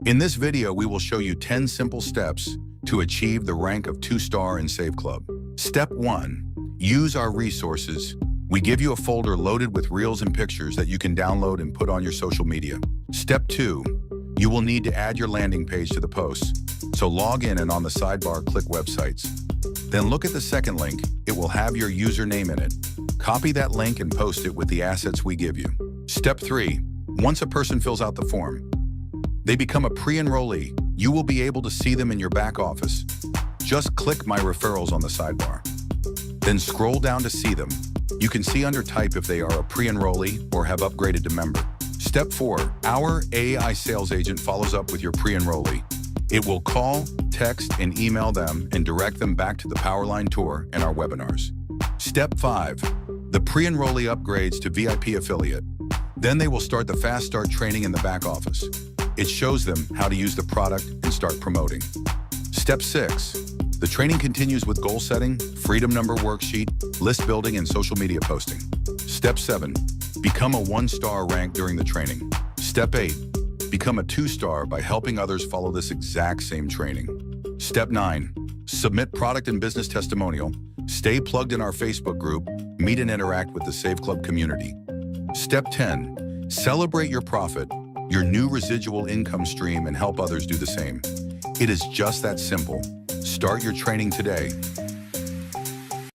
In this video, we will show you 10 simple steps to achieve the rank of 2-star in Save Club. Step 1. Use our resources. We give you a folder loaded with reels and pictures that you can download and put on your social media. Step 2. You will need to add your landing page to the posts. So log in and on the sidebar, click Websites. Then look at the second link. It will have your username in it. Copy that link and post it with the assets we give you. Step 3. Once a person fills out the form, they become a pre-enrollee. You will be able to see them in your back office. Just click My Referrals on the sidebar. Then scroll down to see them. You can see under Type if they are a pre-enrollee or have upgraded to member. Step 4. Our AI sales agent follows up with your pre-enrollee. It will call, text, and email them and direct them back to the Powerline Tour and our webinars. Step 5. The pre-enrollee upgrades to VIP affiliate. Then they will start the Fast Start training in the back office. It shows them how to use the product and start promoting. Step 6. The training continues with goal setting, freedom number worksheet, list building, and social media posting. Step 7. Become a 1-star rank during the training. Step 8. Become a 2-star by helping others follow this exact same training. Step 9. Submit product and business testimonial. Stay plugged in our Facebook group. Meet and interact with the Save Club community. Step 10. Celebrate your profit, your new residual income stream, and help others do the same. It is just that simple. Start your training today.